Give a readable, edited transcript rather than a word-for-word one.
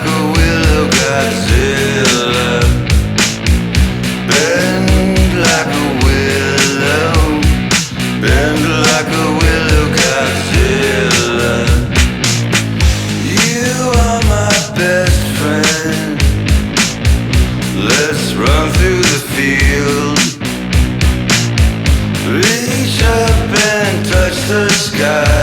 a willow Godzilla. Bend like a willow. Bend like a willow Godzilla. You are my best friend. Let's run through the field. Reach up and touch the sky.